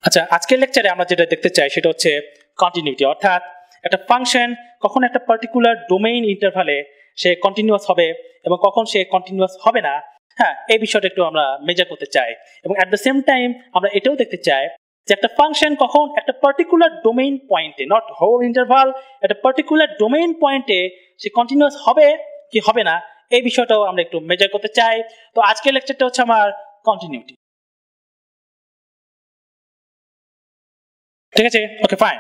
আচ্ছা, আজকের লেকচারে আমরা যেটা দেখতে চাই সেটা হচ্ছে কন্টিনিউটি, অর্থাৎ একটা ফাংশন কখন একটা পার্টিকুলার ডোমেইন ইন্টারভালে সে কন্টিনিউয়াস হবে এবং কখন সে কন্টিনিউয়াস হবে না। হ্যাঁ, এই বিষয়টা একটু আমরা মেজার করতে চাই এবং অ্যাট দ্য সেম টাইম আমরা এটাও দেখতে চাই যে একটা ফাংশন কখন একটা পার্টিকুলার ডোমেইন পয়েন্টে, নট হোল ইন্টারভাল, একটা পার্টিকুলার ডোমেইন পয়েন্টে সে কন্টিনিউয়াস হবে কি হবে না, এই বিষয়টাও আমরা একটু মেজার করতে চাই। তো আজকের লেকচারটা হচ্ছে আমার কন্টিনিউটি। ঠিক আছে, ওকে ফাইন।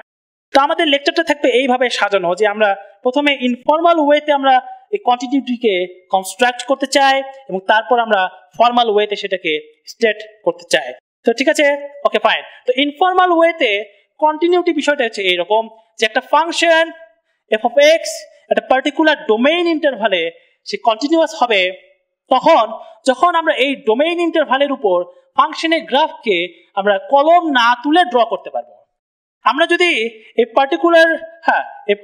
তো আমাদের লেকচারটা থাকবে এইভাবে সাজানো যে আমরা প্রথমে ইনফর্মাল ওয়েতে আমরা এই কন্টিনিউটিকে কনস্ট্রাক্ট করতে চাই এবং তারপর আমরা ফর্মাল ওয়েতে সেটাকে স্টেট করতে চাই। তো ঠিক আছে, ওকে ফাইন। তো ইনফর্মাল ওয়েতে কন্টিনিউটি বিষয়টা হচ্ছে এইরকম যে একটা ফাংশন এফ অফ এক্স একটা পার্টিকুলার ডোমেইন ইন্টারভালে সে কন্টিনিউয়াস হবে তখন যখন আমরা এই ডোমেইন ইন্টারভালের উপর ফাংশনের গ্রাফকে আমরা কলম না তুলে ড্র করতে পারবো। আমরা যদি এই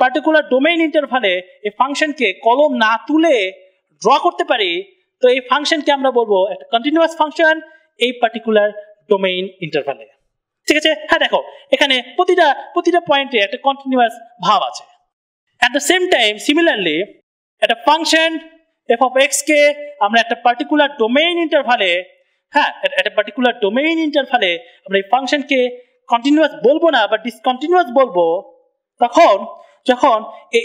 পার্টিকুলার ডোমেইন ইন্টারভালে এই ফাংশনকে কলম না তুলে ড্র করতে পারি, তো এই ফাংশনকে আমরা বলবো একটা কন্টিনিউয়াস ফাংশন এই পার্টিকুলার ডোমেইন ইন্টারভালে। ঠিক আছে, হ্যাঁ দেখো এখানে প্রতিটা পয়েন্টে একটা কন্টিনিউয়াস ভাব আছে। At the same time similarly একটা ফাংশন এফ অফ এক্স কে আমরা একটা পার্টিকুলার ডোমেইন ইন্টারভালে, একটা পার্টিকুলার ডোমেইন ইন্টারভালে আমরা এই ফাংশনকে কন্টিনিউয়াস বলবো না বা ডিসকন্টিনিউয়াস বলবো তখন যখন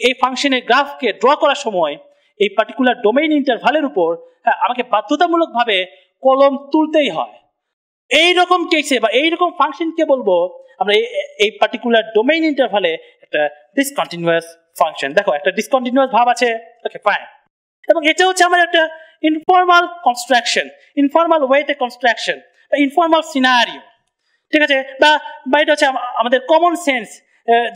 এই ফাংশনের গ্রাফকে ড্র করার সময় এই পার্টিকুলার ডোমেইন ইন্টারভালের উপর আমাকে বাধ্যতামূলকভাবে কলম তুলতেই হয়। এইরকম কেসে বা এইরকম ফাংশনকে বলবো আমরা এই পার্টিকুলার ডোমেইন ইন্টারভালে একটা ডিসকন্টিনিউয়াস ফাংশন। দেখো একটা ডিসকন্টিনিউয়াস ভাব আছে, ওকে ফাইন। এবং এটা হচ্ছে আমার একটা ইনফর্মাল কনস্ট্রাকশন, ইনফর্মাল ওয়েতে কনস্ট্রাকশন বা ইনফর্মাল সিনারিও। ঠিক আছে, বা এটা হচ্ছে আমাদের কমন সেন্স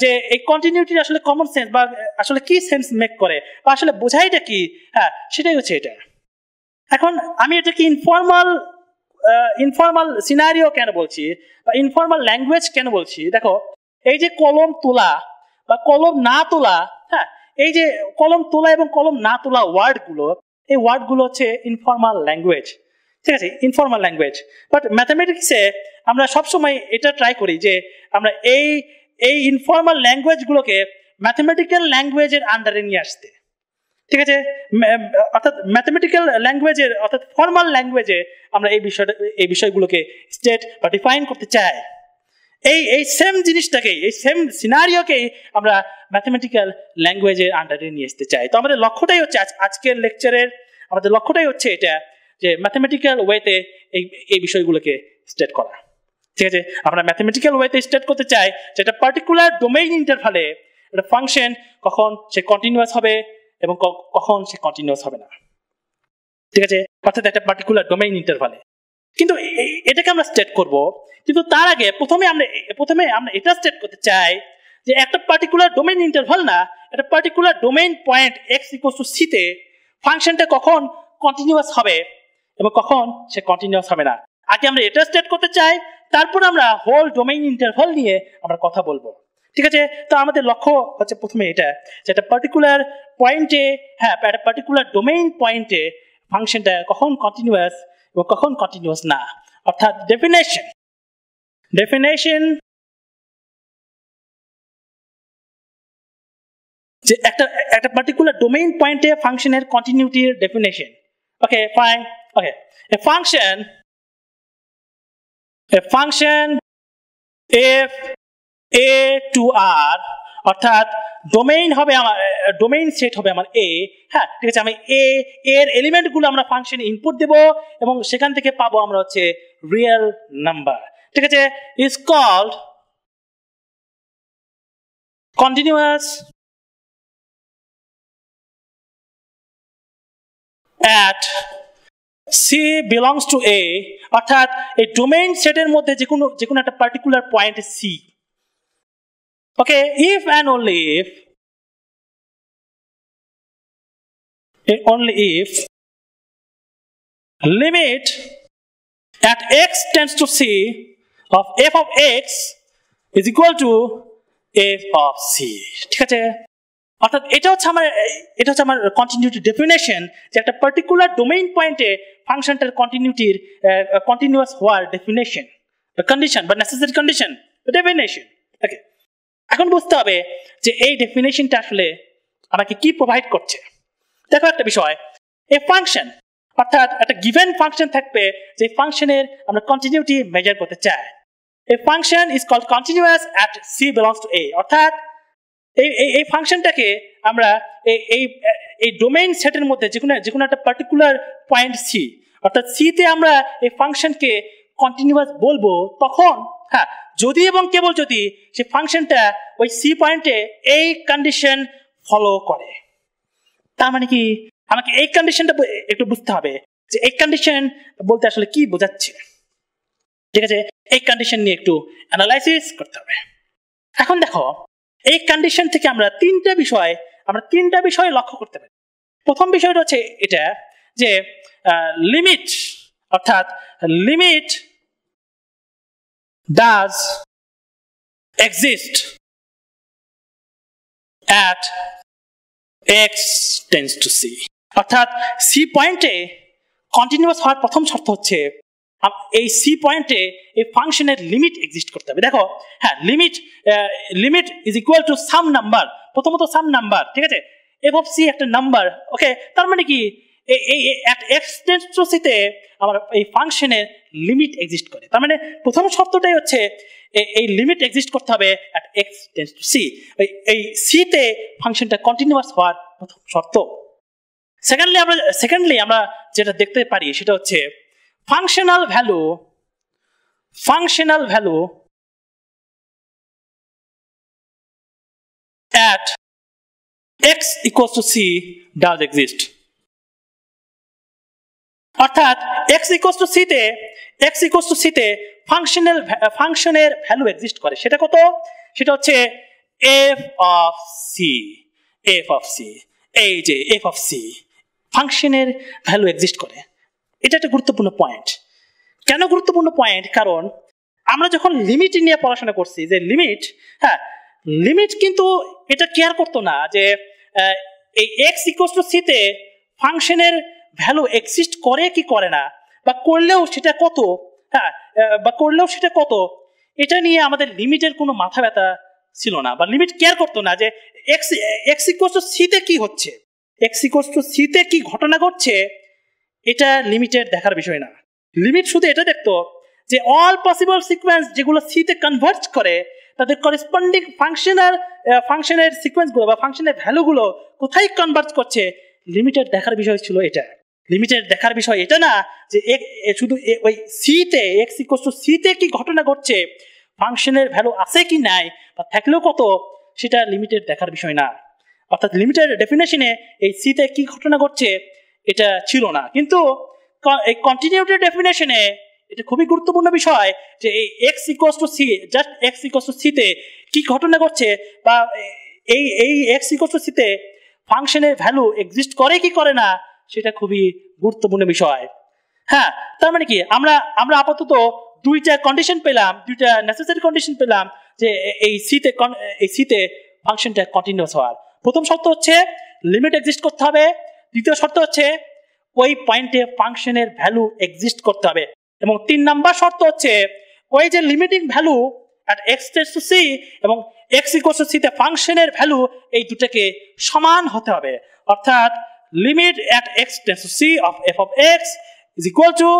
যে এই কন্টিনিউটির আসলে কমন সেন্স বা আসলে কি সেন্স মেক করে বা আসলে বোঝাইটা কি, হ্যাঁ সেটাই হচ্ছে এটা। এখন আমি এটাকে ইনফর্মাল সিনারিও কেন বলছি বা ইনফর্মাল ল্যাঙ্গুয়েজ কেন বলছি, দেখো এই যে কলম তোলা বা কলম না তোলা, হ্যাঁ এই যে কলম তোলা এবং কলম না তোলা ওয়ার্ডগুলো, এই ওয়ার্ডগুলো হচ্ছে ইনফর্মাল ল্যাঙ্গুয়েজ। ঠিক আছে, ইনফর্মাল ল্যাঙ্গুয়েজ। বাট ম্যাথামেটিক্সে আমরা সবসময় এটা ট্রাই করি যে আমরা এই ইনফর্মাল ল্যাঙ্গুয়েজগুলোকে ম্যাথামেটিক্যাল ল্যাঙ্গুয়েজের আন্ডারে নিয়ে আসতে। ঠিক আছে, অর্থাৎ ম্যাথামেটিক্যাল ল্যাঙ্গুয়েজের অর্থাৎ ফর্মাল ল্যাঙ্গুয়েজে আমরা এই বিষয়গুলোকে স্টেট বা ডিফাইন করতে চাই। এই সেম জিনিসটাকেই, এই সেম সিনারিওকেই আমরা ম্যাথামেটিক্যাল ল্যাঙ্গুয়েজের আন্ডারে নিয়ে আসতে চাই। তো আমাদের লক্ষ্যটাই হচ্ছে আজকের লেকচারের আমাদের লক্ষ্যটাই হচ্ছে এটা যে ম্যাথামেটিক্যাল ওয়েতে এই বিষয়গুলোকে স্টেট করা। ঠিক আছে, আমরা ম্যাথামেটিক্যাল ওয়েতে স্টেট করতে চাই যে একটা পার্টিকুলার ডোমেইন ইন্টারভালে একটা ফাংশন কখন সে কন্টিনিউয়াস হবে এবং কখন সে কন্টিনিউয়াস হবে না। ঠিক আছে, অর্থাৎ একটা পার্টিকুলার ডোমেইন ইন্টারভালে। কিন্তু এটাকে আমরা স্টেট করব, কিন্তু তার আগে প্রথমে আমরা এটা স্টেট করতে চাই যে একটা পার্টিকুলার ডোমেইন ইন্টারভাল না, একটা particular domain point x equals to c তে ফাংশনটা কখন কন্টিনিউয়াস হবে এবং কখন সে কন্টিনিউয়াস হবে না। আগে আমরা এটা স্টেট করতে চাই, তারপর আমরা হোল ডোমেইন ইন্টারভাল নিয়ে আমরা কথা বলবো। ঠিক আছে, তো আমাদের লক্ষ্য হচ্ছে প্রথমে এটা যে একটা পার্টিকুলার পয়েন্টে, একটা পার্টিকুলার ডোমেইন পয়েন্টে ফাংশনটা কখন কন্টিনিউয়াস এবং কখন কন্টিনিউয়াস না। অর্থাৎ ডেফিনেশন যে একটা পার্টিকুলার ডোমেইন পয়েন্টে ফাংশনের কন্টিনিউটির ডেফিনেশন। Okay fine. Okay, a function f a to r অর্থাৎ ডোমেইন হবে আমার, ডোমেইন সেট হবে আমার a। হ্যাঁ ঠিক আছে, আমি এর এলিমেন্টগুলো আমরা ফাংশনে ইনপুট দেব এবং সেখান থেকে পাবো আমরা হচ্ছে রিয়েল নাম্বার। ঠিক আছে, is called continuous at c belongs to a, অর্থাৎ এই ডোমেইন সেটের মধ্যে যে কোনো একটা particular point c। Okay, if and only if limit at x tends to c of f of x is equal to f of c। ঠিক আছে, অর্থাৎ এটা হচ্ছে আমার কন্টিনিউটি ডেফিনেশন যে একটা পার্টিকুলার ডোমেইন পয়েন্টে ফাংশনটার কন্টিনিউয়াস হওয়ার ডেফিনেশন। কন্ডিশন বা নেসেসারি কন্ডিশন, ডেফিনেশন। ওকে, এখন বুঝতে হবে যে এই ডেফিনেশনটা আসলে আমাকে কি প্রোভাইড করছে। দেখো একটা বিষয়, এ ফাংশন অর্থাৎ একটা গিভেন ফাংশন থাকবে যে ফাংশনের আমরা কন্টিনিউটি মেজার করতে চাই। A function is called continuous at c belongs to a, অর্থাৎ এই ফাংশনটাকে আমরা এই ডোমেইন সেটের মধ্যে যে কোনো একটা পার্টিকুলার পয়েন্ট সি, অর্থাৎ সিতে আমরা এই ফাংশনকে কন্টিনিউয়াস বলবো তখন, হ্যাঁ, যদি এবং কেবল যদি সেই ফাংশনটা ওই সি পয়েন্টে এই কন্ডিশন ফলো করে। তার মানে কি, আমাকে এই কন্ডিশনটা একটু বুঝতে হবে যে এই কন্ডিশন বলতে আসলে কি বোঝাচ্ছে। ঠিক আছে, এই কন্ডিশন নিয়ে একটু অ্যানালাইসিস করতে হবে। এখন দেখো, এই কন্ডিশন থেকে আমরা তিনটা বিষয় লক্ষ্য করতে পারি। প্রথম বিষয়টা হচ্ছে এটা যে লিমিট, অর্থাৎ limit does exist at x tends to c, অর্থাৎ সি পয়েন্টে কন্টিনিউয়াস হওয়ার প্রথম শর্ত হচ্ছে এই সি পয়েন্টে এই ফাংশনের লিমিট এক্সিস্ট করতে হবে। দেখো, হ্যাঁ, limit is equal to some number, প্রথমত সাম নাম্বার, ঠিক আছে, এফ অফ সি একটা নাম্বার। ওকে, তার মানে কি এই x টেন্ডস টু c তে আমার এই ফাংশনের লিমিট এক্সিস্ট করে। তার মানে প্রথম শর্তটাই হচ্ছে এই লিমিট এক্সিস্ট করতে হবে at x tends to c, এই সি তে ফাংশনটা কন্টিনিউয়াস হওয়ার প্রথম শর্ত। সেকেন্ডলি আমরা যেটা দেখতে পারি সেটা হচ্ছে functional value at x equals to c does exist, অর্থাৎ x equals to c তে ফাংশনের ভ্যালু এক্সিস্ট করে। সেটা কত? সেটা হচ্ছে f of c, এই যে f of c ফাংশনের ভ্যালু এক্সিস্ট করে। এটা একটা গুরুত্বপূর্ণ পয়েন্ট। কেন গুরুত্বপূর্ণ পয়েন্ট? কারণ আমরা যখন লিমিট নিয়ে পড়াশোনা করছি, যে লিমিট কিন্তু এটা কেয়ার করতো না যে এই x ইকুয়ালস টু c তে ফাংশনের ভ্যালু এক্সিস্ট করে কি করে না, বা করলেও সেটা কত, হ্যাঁ, বা করলেও সেটা কত, এটা নিয়ে আমাদের লিমিটের কোনো মাথা ব্যথা ছিল না, বা লিমিট কেয়ার করতো না যে x ইকুয়ালস টু c তে কি হচ্ছে, x ইকুয়ালস টু c তে কি ঘটনা ঘটছে, এটা লিমিটের দেখার বিষয় না। লিমিট শুধু এটা দেখতো যে অল পসিবল সিকোয়েন্স যেগুলো সি তে কনভার্জ করে তাদের করেসপন্ডিং ফাংশনের সিকোয়েন্সগুলো বা ফাংশনের ভ্যালুগুলো কোথায় কনভার্জ করছে, লিমিটের দেখার বিষয় ছিল এটা। লিমিটের দেখার বিষয় এটা না যে শুধু ওই সি তে x ইকুয়ালস টু c তে কি ঘটনা ঘটছে, ফাংশনের ভ্যালু আছে কি নাই বা থাকলেও কত, সেটা লিমিটের দেখার বিষয় না। অর্থাৎ লিমিটের ডেফিনেশনে এই সি তে কি ঘটনা ঘটছে এটা ছিল না। কিন্তু এই কন্টিনিউটি ডেফিনেশনে এটা খুবই গুরুত্বপূর্ণ বিষয় যে এই x equals to c, just x equals to c তে কি ঘটনা ঘটছে, বা এই x ইকুয়ালস টু c তে ফাংশনের ভ্যালু এক্সিস্ট করে কি করে না, সেটা খুবই গুরুত্বপূর্ণ বিষয়। হ্যাঁ, তার মানে কি আমরা আপাতত দুইটা কন্ডিশন পেলাম, দুইটা নেসেসারি কন্ডিশন পেলাম যে এই সি তে ফাংশনটা কন্টিনিউয়াস হওয়ার। প্রথম শর্ত হচ্ছে লিমিট এক্সিস্ট করতে হবে, দ্বিতীয় শর্ত হচ্ছে ওই পয়েন্টে ফাংশনের ভ্যালু এক্সিস্ট করতে হবে, এবং 3 নাম্বার শর্ত হচ্ছে ওই যে limiting value at x tends to c এবং x ইকুয়ালস টু c তে ফাংশনের ভ্যালু এই দুটাকে সমান হতে হবে। অর্থাৎ limit at x tends to c of f of x is equal to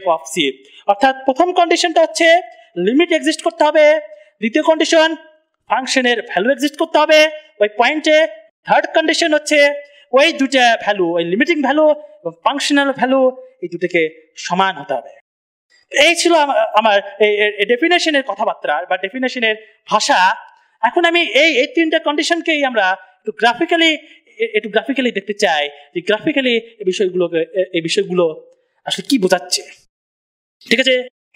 f of c, অর্থাৎ প্রথম কন্ডিশনটা হচ্ছে লিমিট এক্সিস্ট করতে হবে, দ্বিতীয় কন্ডিশন ফাংশনের ভ্যালু এক্সিস্ট করতে হবে ওই পয়েন্টে, থার্ড কন্ডিশন হচ্ছে ওই দুটা ভ্যালু, ওই লিমিটিং ভ্যালু এবং ফাংশনাল ভ্যালু এই দুটোকে সমান হতে হবে। এই ছিল আমার এই ডেফিনেশনের কথাবার্তা বা ডেফিনেশনের ভাষা। এখন আমি এই তিনটা কন্ডিশনকেই আমরা একটু গ্রাফিক্যালি দেখতে চাই যে গ্রাফিক্যালি এই বিষয়গুলো আসলে কি বোঝাচ্ছে। ঠিক আছে,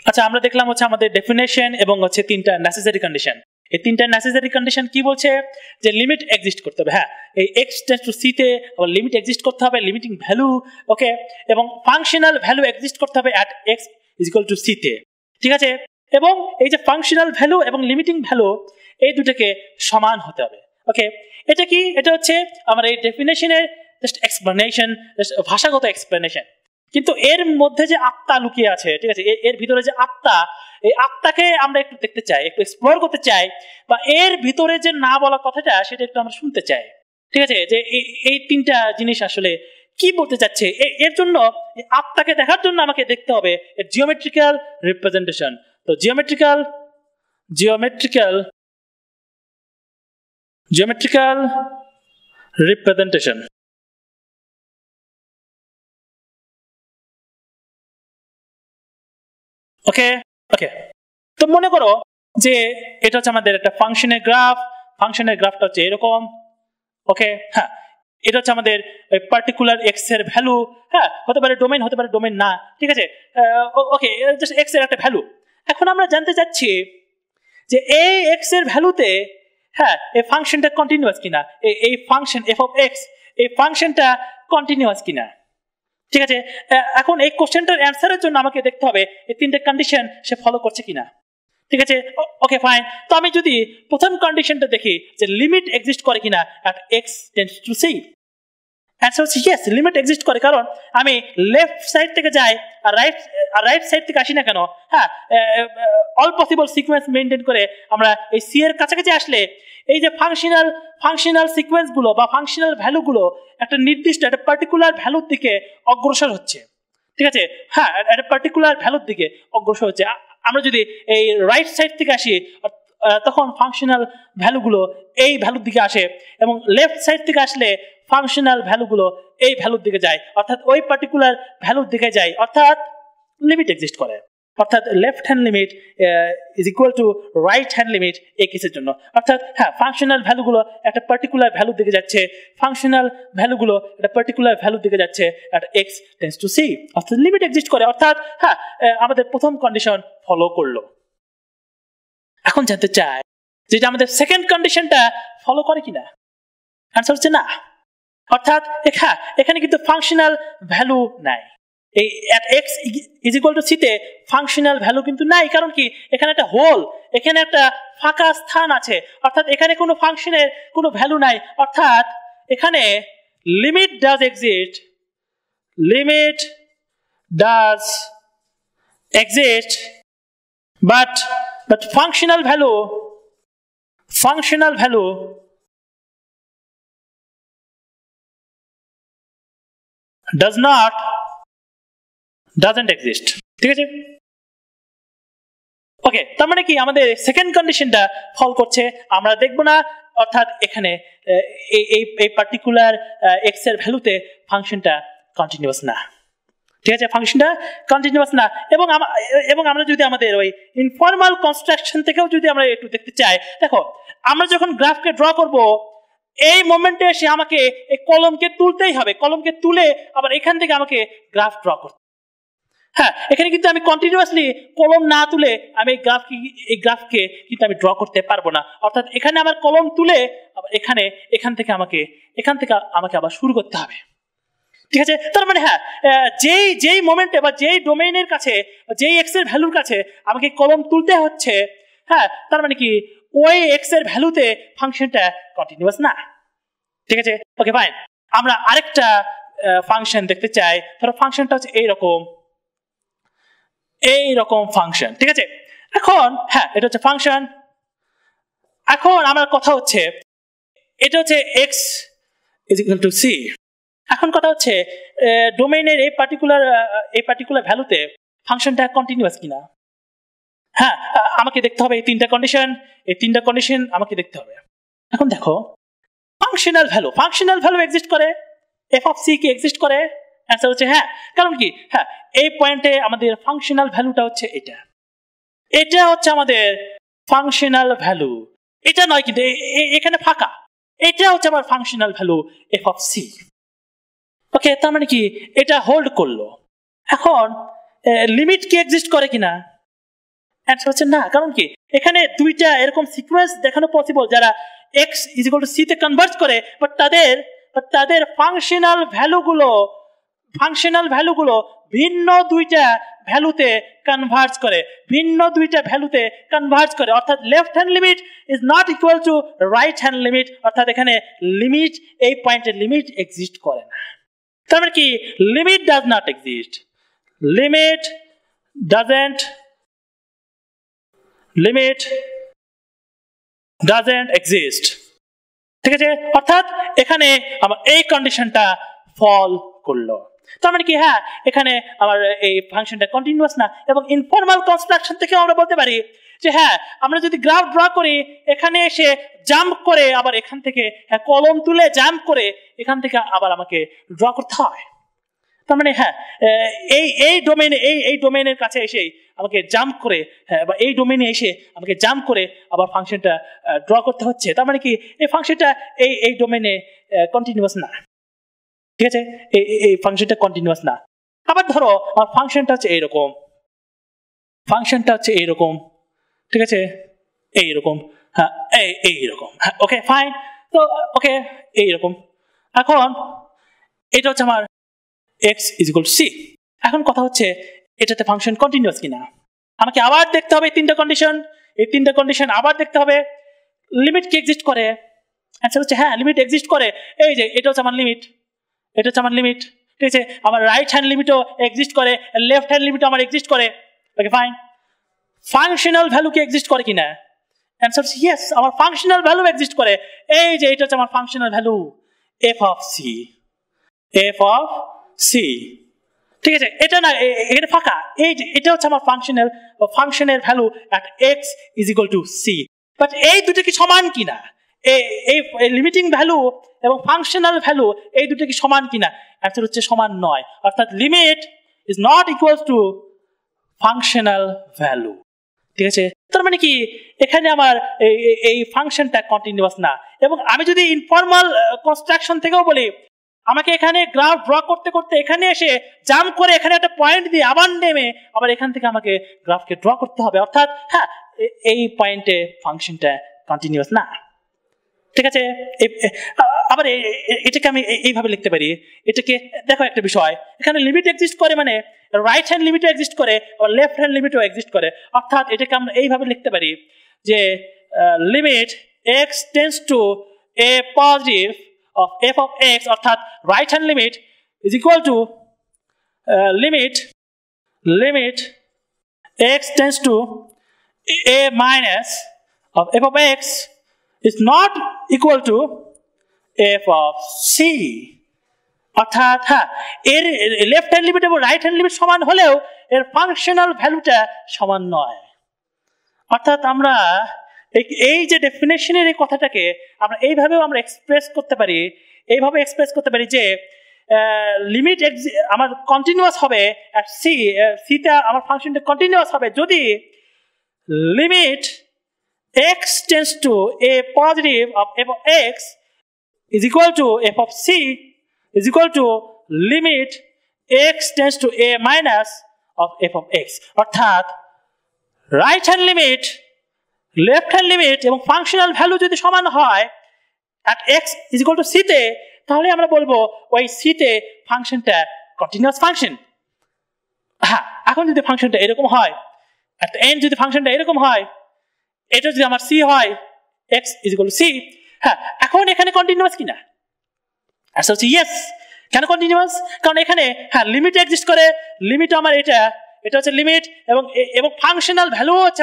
আচ্ছা, আমরা দেখলাম হচ্ছে আমাদের ডেফিনেশন এবং হচ্ছে তিনটা নেসেসারি কন্ডিশন। এই তিনটা নেসেসারি কন্ডিশন কি বলছে যে লিমিট এক্সিস্ট করতে হবে, হ্যাঁ, এই x টেন্ডস টু c তে লিমিট এক্সিস্ট করতে হবে, লিমিটিং ভ্যালু, ওকে, এবং ফাংশনাল ভ্যালু এক্সিস্ট করতে হবে at x is equal to c তে। ঠিক আছে, এবং এই যে ফাংশনাল ভ্যালু এবং লিমিটিং ভ্যালু এই দুটোকে সমান হতে হবে। ওকে, এটা কি? এটা হচ্ছে আমার এই ডেফিনেশনের জাস্ট এক্সপ্লেনেশন, ভাষাগত এক্সপ্লেনেশন। কিন্তু এর মধ্যে যে আত্মা লুকিয়ে আছে, ঠিক আছে, এর ভিতরে যে আত্মা, এই আত্মাকে আমরা একটু দেখতে চাই, একটু এক্সপ্লোর করতে চাই, বা এর ভিতরে যে না বলা কথাটা সেটা একটু আমরা শুনতে চাই, ঠিক আছে, যে এই তিনটা জিনিস আসলে কি বলতে চাচ্ছে। এর জন্য আত্মাকে দেখার জন্য আমাকে দেখতে হবে এর জিওমেট্রিক্যাল রিপ্রেজেন্টেশন। তো জিওমেট্রিক্যাল রিপ্রেজেন্টেশন। ওকে ওকে, তো মনে করো যে এটা হচ্ছে আমাদের একটা ফাংশনের গ্রাফ, ফাংশনের গ্রাফটা হচ্ছে এরকম। ওকে, হ্যাঁ, এটা হচ্ছে আমাদের পার্টিকুলার এক্স এর ভ্যালু, হ্যাঁ, হতে পারে ডোমেইন, হতে পারে ডোমেইন না, ঠিক আছে, ওকে, জাস্ট এক্স এর একটা ভ্যালু। এখন আমরা জানতে চাচ্ছি যে এই এক্স এর ভ্যালুতে, হ্যাঁ, এই ফাংশনটা কন্টিনিউয়াস কিনা, এই ফাংশন এফ অফ এক্স, এই ফাংশনটা কন্টিনিউয়াস কিনা, ঠিক আছে। এখন এই কোশ্চেনটার অ্যান্সারের জন্য আমাকে দেখতে হবে এই তিনটে কন্ডিশন সে ফলো করছে কিনা, ঠিক আছে। ওকে ফাইন, তো আমি যদি প্রথম কন্ডিশনটা দেখি যে লিমিট এক্সিস্ট করে কিনা at x tends to c, answer হচ্ছে ইয়েস, লিমিট এক্সিস্ট করে, কারণ আমি লেফট সাইড থেকে যাই আর রাইট সাইড থেকে আসি না কেন, হ্যাঁ, অল পসিবল সিকোয়েন্স মেনটেন করে আমরা এই সি এর কাছাকাছি আসলে এই যে ফাংশনাল সিকোয়েন্সগুলো বা ফাংশনাল ভ্যালুগুলো একটা নির্দিষ্ট একটা পার্টিকুলার ভ্যালুর দিকে অগ্রসর হচ্ছে, ঠিক আছে, হ্যাঁ, একটা পার্টিকুলার ভ্যালুর দিকে অগ্রসর হচ্ছে। আমরা যদি এই রাইট সাইড থেকে আসি তখন ফাংশনাল ভ্যালুগুলো এই ভ্যালুর দিকে আসে, এবং লেফট সাইড থেকে আসলে ফাংশনাল ভ্যালুগুলো এই ভ্যালুর দিকে যায়, অর্থাৎ ওই পার্টিকুলার ভ্যালুর দিকে যায়, অর্থাৎ লিমিট এক্সিস্ট করে, অর্থাৎ left hand limit is equal to right hand limit এই কেসের জন্য। অর্থাৎ হ্যাঁ, ফাংশনাল ভ্যালুগুলো একটা পার্টিকুলার ভ্যালুর দিকে যাচ্ছে, ফাংশনাল ভ্যালুগুলো একটা পার্টিকুলার ভ্যালুর দিকে যাচ্ছে at x tends to c, অর্থাৎ লিমিট এক্সিস্ট করে, অর্থাৎ হ্যাঁ, আমাদের প্রথম কন্ডিশন ফলো করলো। এখন জানতে চাই যেটা আমাদের সেকেন্ড কন্ডিশনটা ফলো করে কিনা, আনসার হচ্ছে না, অর্থাৎ হ্যাঁ, এখানে কিন্তু ফাংশনাল ভ্যালু নাই, এই at x is equal to c তে ফাংশনাল ভ্যালু কিন্তু নাই, কারণ কি এখানে একটা হোল, এখানে একটা ফাঁকা স্থান আছে, অর্থাৎ এখানে কোনো ফাংশনের কোনো ভ্যালু নাই, অর্থাৎ এখানে limit does exist but functional value doesn't exist, ঠিক আছে। ওকে, তার মানে কি আমাদের সেকেন্ড কন্ডিশনটা ফল করছে, আমরা দেখবো না, অর্থাৎ এখানে এই পার্টিকুলার এক্স এর ভ্যালুতে ফাংশনটা কন্টিনিউয়াস না, ঠিক আছে, ফাংশনটা কন্টিনিউয়াস না। এবং আমরা যদি আমাদের ওই ইনফর্মাল কনস্ট্রাকশন থেকেও যদি আমরা একটু দেখতে চাই, দেখো আমরা যখন গ্রাফকে ড্র করব এই মোমেন্টে এসে আমাকে এই কলমকে তুলতেই হবে, কলমকে তুলে আবার এখান থেকে আমাকে গ্রাফ ড্র করতে, হ্যাঁ, এখানে কিন্তু আমি কন্টিনিউয়াসলি কলম না তুলে আমি এই গ্রাফকে কিন্তু আমি ড্র করতে পারবো না, অর্থাৎ এখানে আমার কলম তুলে আবার এখান থেকে আমাকে আবার শুরু করতে হবে, ঠিক আছে। তার মানে হ্যাঁ, যেই মোমেন্টে বা যেই ডোমেইনের কাছে, যেই এক্স এর ভ্যালুর কাছে আমাকে কলম তুলতে হচ্ছে, হ্যাঁ, তার মানে কি ওই এক্স এর ভ্যালুতে ফাংশনটা কন্টিনিউয়াস না, ঠিক আছে। ওকে ফাইন, আমরা আরেকটা ফাংশন দেখতে চাই, ধরো ফাংশনটা হচ্ছে এইরকম ফাংশন, ঠিক আছে। এখন হ্যাঁ, এটা হচ্ছে ফাংশন। এখন আমার কথা হচ্ছে এটা হচ্ছে x is equal to c। এখন কথা হচ্ছে ডোমেইনের এই পার্টিকুলার ভ্যালুতে ফাংশনটা কন্টিনিউয়াস কিনা, হ্যাঁ, আমাকে দেখতে হবে এই তিনটা কন্ডিশন আমাকে দেখতে হবে। এখন দেখো ফাংশনাল ভ্যালু এক্সিস্ট করে, এফ অফ সি কি এক্সিস্ট করে, অ্যান্সার হচ্ছে হ্যাঁ, কারণ কি হ্যাঁ, এই পয়েন্টে আমাদের ফাংশনাল ভ্যালুটা হচ্ছে এটা হচ্ছে আমাদের ফাংশনাল ভ্যালু, এটা নয় কিন্তু এখানে ফাঁকা, এটা হচ্ছে আমার functional value f of c. Okay, তার মানে কি এটা হোল্ড করলো। এখন লিমিট কি এক্সিস্ট করে কিনা, অ্যান্সার হচ্ছে না, কারণ কি এখানে দুইটা এরকম সিকোয়েন্স দেখানো পসিবল যারা x is equal to c তে কনভার্জ করে, বাট তাদের ফাংশনাল ভ্যালুগুলো ভিন্ন দুইটা ভ্যালুতে কনভার্জ করে, অর্থাৎ left hand limit is not equal to right hand limit, অর্থাৎ এখানে লিমিট এই পয়েন্টের লিমিট এক্সিস্ট করে না, তার মানে কি limit does not exist, limit doesn't exist. ঠিক আছে, অর্থাৎ এখানে আমার এই কন্ডিশনটা ফল করলো। তার মানে কি হ্যাঁ এখানে আমার এই ফাংশনটা কন্টিনিউয়াস না। এবং ইনফর্মাল কনস্ট্রাকশন থেকে আমরা বলতে পারি যে হ্যাঁ আমরা যদি গ্রাফ ড্র করি এখানে এসে জাম্প করে আবার এখান থেকে কলম তুলে জাম্প করে এখান থেকে আবার আমাকে ড্র করতে হয়। তার মানে হ্যাঁ এই ডোমেনের কাছে এসে আমাকে জাম্প করে বা এই ডোমেনে এসে আমাকে জাম্প করে আবার ফাংশনটা ড্র করতে হচ্ছে। তার মানে কি এই ফাংশনটা এই ডোমেনে কন্টিনিউয়াস না। ঠিক আছে, এই ফাংশনটা কন্টিনিউয়াস না। আবার ধরো আমার ফাংশনটা হচ্ছে এইরকম, ঠিক আছে এইরকম, হ্যাঁ এইরকম, হ্যাঁ ওকে ফাইন। তো ওকে এইরকম, এখন এটা হচ্ছে আমার x = c। এখন কথা হচ্ছে এটাতে ফাংশন কন্টিনিউয়াস কিনা আমাকে আবার দেখতে হবে। এই তিনটা কন্ডিশন আবার দেখতে হবে। লিমিট কি এক্সিস্ট করে? অ্যান্সার হচ্ছে হ্যাঁ লিমিট এক্সিস্ট করে। এই যে এটা হচ্ছে আমার লিমিট, ঠিক আছে। আমার রাইট হ্যান্ড লিমিটও এক্সিস্ট করে, লেফট হ্যান্ড লিমিটও আমার এক্সিস্ট করে। Okay fine. ফাংশনাল ভ্যালু কি এক্সিস্ট করে কিনা? অ্যান্সার হচ্ছে ইয়েস, আমার ফাংশনাল ভ্যালু এক্সিস্ট করে। এই যে এটা হচ্ছে আমার functional value f of c, ঠিক আছে। এটা না এটা ফাঁকা, এই যে এটা হচ্ছে আমার ফাংশনের value at x = c। But এই দুটো কি সমান কিনা? এই লিমিটিং ভ্যালু এবং ফাংশনাল ভ্যালু এই দুটো কি সমান কিনা? অ্যান্সার হচ্ছে সমান নয়। অর্থাৎ limit is not equals to functional value. ঠিক আছে, তার মানে কি এখানে আমার এই ফাংশনটা কন্টিনিউয়াস না। এবং আমি যদি ইনফর্মাল কনস্ট্রাকশন থেকেও বলি আমাকে এখানে গ্রাফ ড্র করতে করতে এখানে এসে জাম্প করে এখানে একটা পয়েন্ট দিয়ে আবার নেমে আবার এখান থেকে আমাকে গ্রাফকে ড্র করতে হবে। অর্থাৎ হ্যাঁ এই পয়েন্টে ফাংশনটা কন্টিনিউয়াস না। ঠিক আছে, আবার এটাকে আমি এইভাবে লিখতে পারি। এটাকে দেখো একটা বিষয়, এখানে লিমিট এক্সিস্ট করে মানে রাইট হ্যান্ড লিমিটও এক্সিস্ট করে আবার লেফট হ্যান্ড লিমিটও এক্সিস্ট করে। অর্থাৎ এটাকে আমরা এইভাবে লিখতে পারি যে limit x tends to a positive of f of x, অর্থাৎ right hand limit is equal to limit x tends to a minus of f of x is not equal to f of c। অর্থাৎ হ্যাঁ এর left hand limit এবং right hand limit সমান হলেও এর functional ভ্যালুটা সমান নয়। অর্থাৎ আমরা এই যে ডেফিনেশনের এই কথাটাকে আমরা এইভাবেও আমরা এক্সপ্রেস করতে পারি যে লিমিট আমার কন্টিনিউয়াস হবে at c তে আমার ফাংশনটা কন্টিনিউয়াস হবে যদি limit x tends to a positive of f of x is equal to f of c is equal to limit x tends to a minus of f of x। অর্থাৎ right hand limit left hand limit এবং functional value যদি সমান হয় at x is equal to c তে, তাহলে আমরা বলবো ওই c তে ফাংশনটা কন্টিনিউয়াস ফাংশন। হ্যাঁ এখন যদি ফাংশনটা এরকম হয় at the end যদি ফাংশনটা এরকম হয়, এটা যদি আমার c হয় x is equal to c, হ্যাঁ এখন এখানে কন্টিনিউয়াস কিনা? অ্যান্সার হচ্ছে ইয়েস। কেন কন্টিনিউয়াস? কারণ এখানে হ্যাঁ লিমিট এক্সিস্ট করে, লিমিট আমার এটা হচ্ছে লিমিট এবং ফাংশনাল ভ্যালু হচ্ছে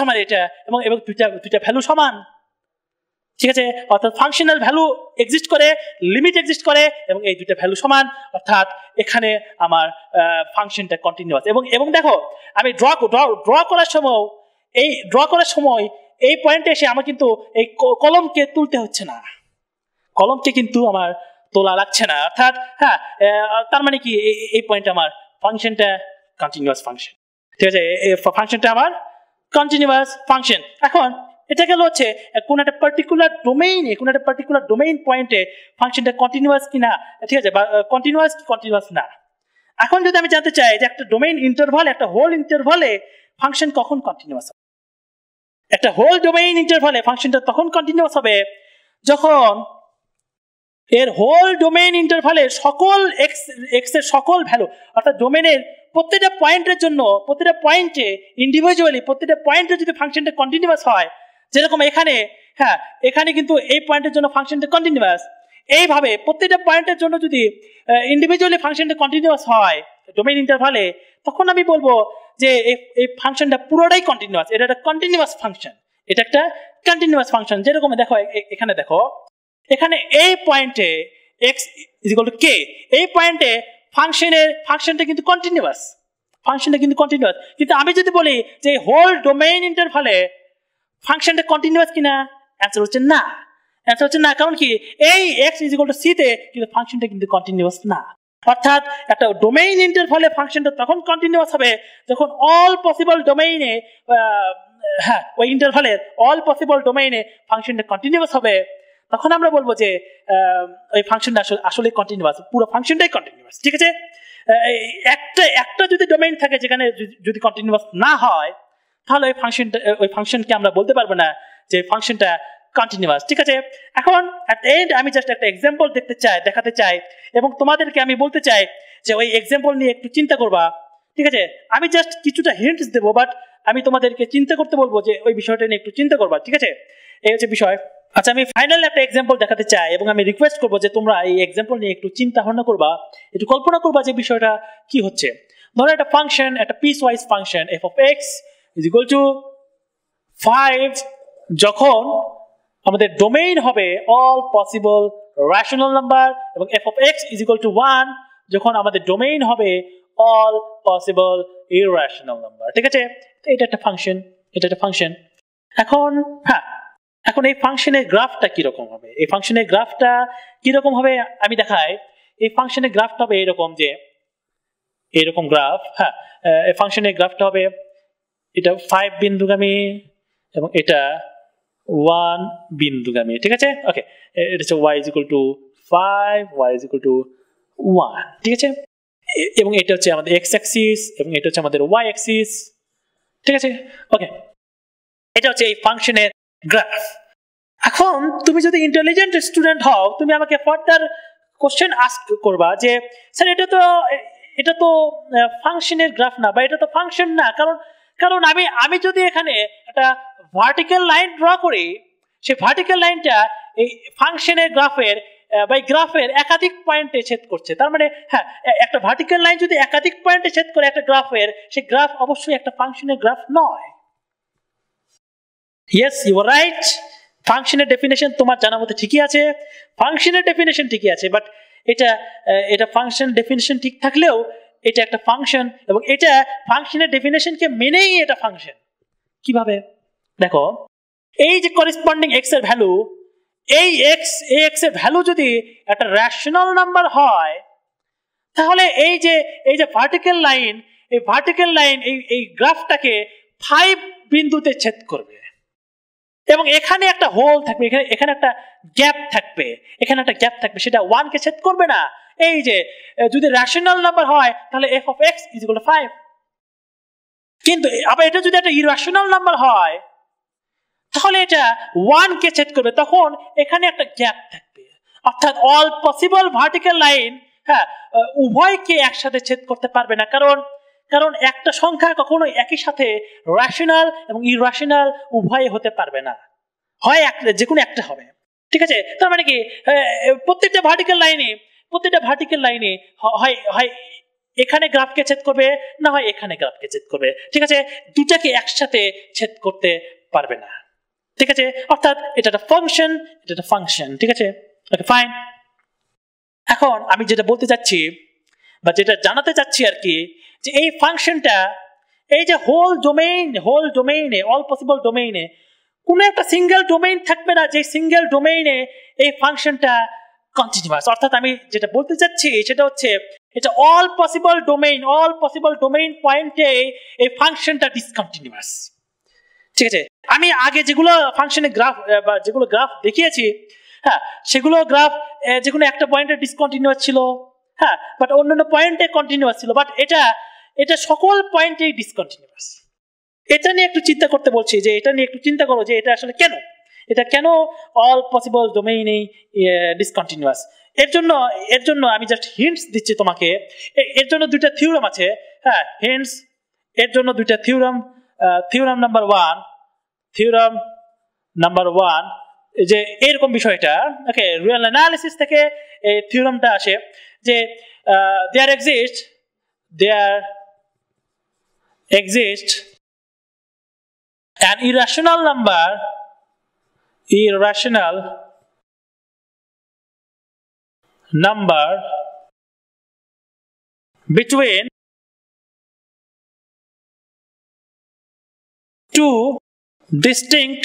আমার এটা, এবং দুইটা ভ্যালু সমান। ঠিক আছে, অর্থাৎ ফাংশনাল ভ্যালু এক্সিস্ট করে, লিমিট এক্সিস্ট করে এবং এই দুইটা ভ্যালু সমান। অর্থাৎ এখানে আমার ফাংশনটা কন্টিনিউয়াস। এবং দেখো আমি ড্র করার সময় এই পয়েন্টে এসে আমার কিন্তু এই কলমকে তুলতে হচ্ছে না, কলমকে কিন্তু আমার তোলা লাগছে না। অর্থাৎ হ্যাঁ তার মানে কি এই পয়েন্টে আমার ফাংশনটা কন্টিনিউয়াস ফাংশন। ঠিক আছে, ফাংশনটা আমার কন্টিনিউয়াস ফাংশন। এখন এটা গেল হচ্ছে কোন একটা পার্টিকুলার ডোমেইন পয়েন্টে ফাংশনটা কন্টিনিউয়াস কিনা, ঠিক আছে, বা কন্টিনিউয়াস না। এখন যদি আমি জানতে চাই যে একটা ডোমেইন ইন্টারভাল, একটা হোল ইন্টারভালে ফাংশন কখন কন্টিনিউয়াস হবে, একটা হোল ডোমেইন ইন্টারভালে ফাংশনটা তখন কন্টিনিউয়াস হবে যখন এর হোল ডোমেইন ইন্টারভালে সকল এক্স এর সকল ভ্যালু, অর্থাৎ ডোমেইনের প্রত্যেকটা পয়েন্টের জন্য প্রত্যেকটা পয়েন্টে ইন্ডিভিজুয়ালি প্রত্যেকটা পয়েন্টে যদি ফাংশনটা কন্টিনিউয়াস হয়, যেরকম এখানে হ্যাঁ এখানে কিন্তু এই পয়েন্টের জন্য ফাংশনটা কন্টিনিউয়াস, এইভাবে প্রত্যেকটা পয়েন্টের জন্য যদি ইন্ডিভিজুয়ালি ফাংশনটা কন্টিনিউয়াস হয় ডোমেইন ইন্টারভালে, তখন আমি বলবো যে এই ফাংশনটা পুরোটাই কন্টিনিউয়াস, এটা একটা কন্টিনিউয়াস ফাংশন, এটা একটা কন্টিনিউয়াস ফাংশন। যেরকম দেখো এখানে দেখো, এখানে এই পয়েন্টে x = k, এই পয়েন্টে ফাংশনটা কিন্তু কন্টিনিউয়াস, কিন্তু আমি যদি বলি যে হোল ডোমেইন ইন্টারভালে ফাংশনটা কন্টিনিউয়াস কিনা, অ্যান্সার হচ্ছে না। কারণ কি, এই x = c তে কিন্তু ফাংশনটা কিন্তু কন্টিনিউয়াস না। অর্থাৎ একটা ডোমেইন ইন্টারভালে ফাংশনটা তখন কন্টিনিউয়াস হবে যখন অল পসিবল ডোমেইনে ওই ইন্টারভালের অল পসিবল ডোমেইনে ফাংশনটা কন্টিনিউয়াস হবে। তখন আমরা বলবো যে ওই ফাংশনটা আসলে কন্টিনিউয়াস, পুরো ফাংশনটাই কন্টিনিউয়াস। ঠিক আছে, একটা যদি ডোমেইন থাকে যেখানে যদি কন্টিনিউয়াস না হয়, তাহলে ওই ফাংশনকে আমরা বলতে পারবো না যে ফাংশনটা কন্টিনিউয়াস। ঠিক আছে, এখন এট দ্য এন্ড আমি জাস্ট একটা এক্সাম্পল দেখাতে চাই এবং তোমাদেরকে আমি বলতে চাই যে ওই এক্সাম্পল নিয়ে একটু চিন্তা করবা। ঠিক আছে, আমি জাস্ট কিছুটা হিন্টস দেবো, বাট আমি তোমাদেরকে চিন্তা করতে বলবো যে ওই বিষয়টা নিয়ে একটু চিন্তা করবা। ঠিক আছে, এই হচ্ছে বিষয়। আচ্ছা, আমি ফাইনাল একটা এক্সাম্পল দেখাতে চাই এবং আমি রিকোয়েস্ট করবো যে তোমরা এই এক্সাম্পল নিয়ে একটু চিন্তা ভাবনা করবা, একটু কল্পনা করবা যে বিষয়টা কি হচ্ছে। ধরো একটা ফাংশন, একটা piecewise function f of x = 5, যখন আমাদের ডোমেইন হবে অল পসিবল রেশনাল নাম্বার, এবং f of x = 1 যখন আমাদের ডোমেইন হবে অল পসিবল ইররেশনাল নাম্বার। ঠিক আছে, এটা একটা ফাংশন। এখন এই ফাংশনের গ্রাফটা কিরকম হবে, আমি দেখাই। এই ফাংশনের গ্রাফটা হবে এরকম গ্রাফ। এই ফাংশনের গ্রাফটা হবে এটা 5 বিন্দুগামী এবং এটা 1 বিন্দুগামী। ঠিক আছে, ওকে, এটা হচ্ছে y = 5, y = 1। ঠিক আছে, এবং এটা হচ্ছে আমাদের x অ্যাক্সিস এবং এটা হচ্ছে আমাদের y অ্যাক্সিস। ঠিক আছে, ওকে, এটা হচ্ছে এই ফাংশনের গ্রাফ। এখন তুমি যদি ইন্টেলিজেন্ট স্টুডেন্ট হও, তুমি আমাকে ফার্দার কোশ্চেন আস্ক করবা যে স্যার এটা তো ফাংশনের গ্রাফ না, বা এটা তো ফাংশন না, কারণ আমি যদি এখানে একটা ভার্টিক্যাল লাইন ড্র করি, সেই ভার্টিক্যাল লাইনটা এই ফাংশনের গ্রাফের একাধিক পয়েন্টে ছেদ করছে। তার মানে একটা ভার্টিক্যাল লাইন যদি একাধিক পয়েন্টে ছেদ করে একটা গ্রাফের, সেই গ্রাফ অবশ্যই একটা ফাংশনের গ্রাফ নয়। Yes, you are right. ফাংশনের ডেফিনেশন তোমার জানা মতে ঠিকই আছে, বাট এটা ফাংশন ডেফিনেশন ঠিক থাকলেও এটা একটা ফাংশন, এবং এটা ফাংশনের ডেফিনেশনকে মেনেই এটা ফাংশন। কিভাবে দেখো, এই যে করেসপন্ডিং x এর ভ্যালু, এই x এর ভ্যালু যদি একটা রেশনাল নাম্বার হয়, তাহলে এই যে ভার্টিক্যাল লাইন এই গ্রাফটাকে 5 বিন্দুতে ছেদ করবে, এবং এখানে একটা হোল থাকবে, এখানে একটা গ্যাপ থাকবে, সেটা 1 কে ছেদ করবে না। এই যে যদি রেশনাল নাম্বার হয় তাহলে f of x = 5, কিন্তু আবার এটা যদি একটা ইররেশনাল নাম্বার হয় তাহলে এটা 1 কে ছেদ করবে, তখন এখানে একটা গ্যাপ থাকবে। অর্থাৎ অল পসিবল ভার্টিক্যাল লাইন উভয়কে একসাথে ছেদ করতে পারবে না, কারণ একটা সংখ্যা কখনো একই সাথে রেশনাল এবং ইররেশনাল উভয় হতে পারবে না, হয় যে কোনো একটা হবে। ঠিক আছে, তার মানে কি প্রত্যেকটা ভার্টিক্যাল লাইনে হয় এখানে গ্রাফকে ছেদ করবে, না হয় এখানে গ্রাফকে ছেদ করবে। ঠিক আছে, দুটাকে একসাথে ছেদ করতে পারবে না। ঠিক আছে, অর্থাৎ এটা একটা ফাংশন। ঠিক আছে, ওকে, ফাইন। এখন আমি যেটা বলতে চাচ্ছি বা যেটা জানাতে চাচ্ছি আর কি, যে এই ফাংশনটা, এই যে হোল ডোমেইনে অল পসিবল ডোমেইনে কোনো একটা সিঙ্গেল ডোমেইন থাকবে না যে সিঙ্গেল ডোমেইনে এই ফাংশনটা কন্টিনিউয়াস। অর্থাৎ আমি যেটা বলতে চাচ্ছি সেটা হচ্ছে এটা অল পসিবল ডোমেইন পয়েন্টে এই ফাংশনটা ডিসকন্টিনিউয়াস। ঠিক আছে, আমি আগে যেগুলো ফাংশনের গ্রাফ বা যেগুলো গ্রাফ দেখিয়েছি, সেগুলো গ্রাফ যে কোনো একটা পয়েন্টে ডিসকন্টিনিউয়াস ছিল, বাট অন্যান্য পয়েন্টে কন্টিনিউয়াস ছিল, বাট এটা সকল পয়েন্টেই ডিসকন্টিনিউয়াস। এটা নিয়ে একটু চিন্তা করতে বলছি, যে এটা নিয়ে একটু চিন্তা করো যে এটা আসলে কেন অল পসিবল ডোমেইনে ডিসকন্টিনিউয়াস। এর জন্য আমি জাস্ট হিন্টস দিচ্ছি তোমাকে। এর জন্য দুইটা থিওরাম আছে। হিন্টস, এর জন্য দুইটা থিওরাম। থিওরাম নাম্বার 1, যে এরকম বিষয়টা, ওকে, রিয়েল অ্যানালিসিস থেকে এই থিওরামটা আসে যে there exists an irrational number between two distinct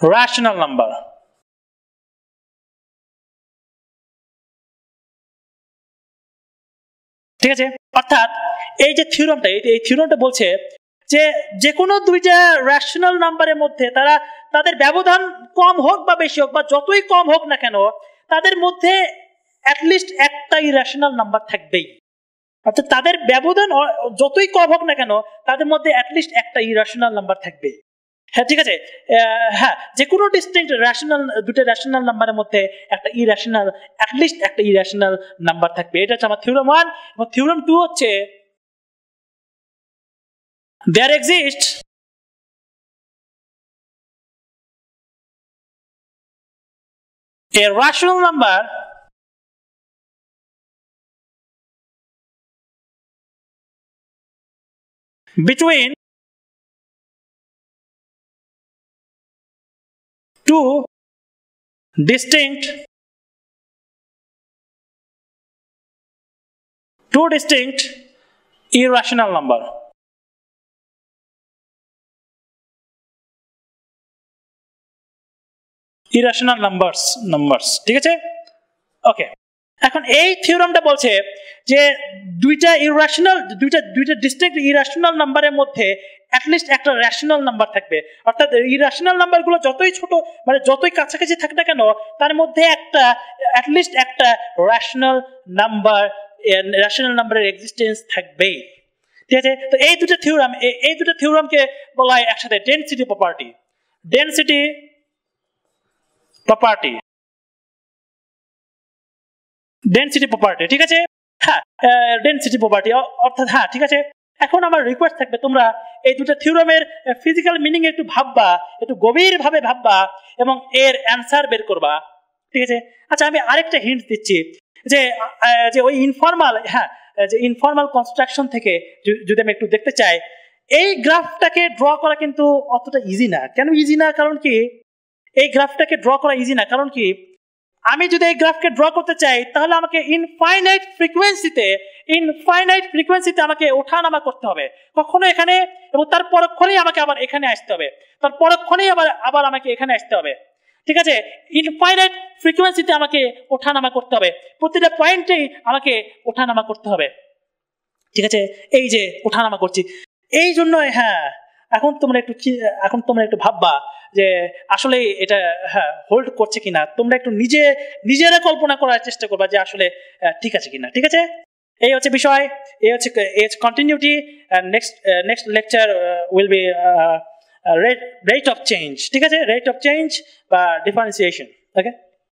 rational number. ঠিক আছে, অর্থাৎ এই যে থিওরামটা, এই থিওরামটা বলছে যে যে কোনো দুইটা রেশনাল নাম্বারের মধ্যে তাদের ব্যবধান কম হোক বা বেশি হোক বা যতই কম হোক না কেন, তাদের মধ্যে অ্যাটলিস্ট একটা ইরেশনাল নাম্বার থাকবেই। অর্থাৎ তাদের ব্যবধান যতই কম হোক না কেন, তাদের মধ্যে অ্যাটলিস্ট একটা ইরেশনাল নাম্বার থাকবেই। হ্যাঁ, ঠিক আছে, হ্যাঁ, যে কোনো ডিস্টিংক্ট দুটো রেশনাল নাম্বারের মধ্যে অ্যাটলিস্ট একটা ইরেশনাল নাম্বার থাকবে। এটা হচ্ছে আমার থিওরাম 1। এবং থিওরাম 2 হচ্ছে there exists a rational number between two distinct irrational number. Irrational numbers, ঠিক আছে, ওকে। এখন এই থিওরামটা বলছে যে দুইটা ডিস্টিংক্ট ইরেশনাল নাম্বারের মধ্যে অ্যাটলিস্ট একটা রেশনাল নাম্বার থাকবে। অর্থাৎ ইরেশনাল নাম্বারগুলো যতই ছোট, মানে যতই কাছাকাছি থাকে না কেন, তার মধ্যে অ্যাটলিস্ট একটা রেশনাল নাম্বারের এক্সিস্টেন্স থাকবেই। ঠিক আছে, তো এই দুটো থিওরামকে বলা হয় একসাথে ডেনসিটি প্রপার্টি। ঠিক আছে, হ্যাঁ, ডেনসিটি প্রপার্টি, অর্থাৎ হ্যাঁ, ঠিক আছে। এখন আমার রিকোয়েস্ট থাকবে তোমরা এই দুটো থিওরামের ফিজিক্যাল মিনিং একটু ভাববা, একটু গভীরভাবে ভাববা এবং এর অ্যান্সার বের করবা। ঠিক আছে, আচ্ছা, আমি আরেকটা হিন্ট দিচ্ছি যে ওই ইনফর্মাল কনস্ট্রাকশন থেকে যদি আমি একটু দেখতে চাই, এই গ্রাফটাকে ড্র করা কিন্তু অতটা ইজি না। কেন ইজি না? কারণ কি এই গ্রাফটাকে ড্র করা ইজি না, কারণ কি আমি যদি এই গ্রাফকে ড্র করতে চাই তাহলে আমাকে ইনফাইনাইট ফ্রিকোয়েন্সিতে আমাকে ওঠানামা করতে হবে, কখনো এখানে এবং তার পরক্ষণেই আমাকে আবার এখানে আসতে হবে, তার পরক্ষণেই আবার আমাকে এখানে আসতে হবে। ঠিক আছে, ইনফাইনাইট ফ্রিকোয়েন্সিতে আমাকে ওঠানামা করতে হবে, প্রতিটা পয়েন্টেই আমাকে ওঠানামা করতে হবে। ঠিক আছে, এই যে ওঠানামা করছি, এই জন্য হ্যাঁ, এখন তোমরা একটু ভাববা যে আসলে এটা হ্যাঁ হোল্ড করছে কিনা। তোমরা একটু নিজেরা কল্পনা করার চেষ্টা করবা যে আসলে ঠিক আছে কিনা। ঠিক আছে, এই হচ্ছে বিষয়, এই হচ্ছে continuity. Next lecture will be rate of change. ঠিক আছে, রেট অফ চেঞ্জ বা ডিফারেন্সিয়েশন। ওকে।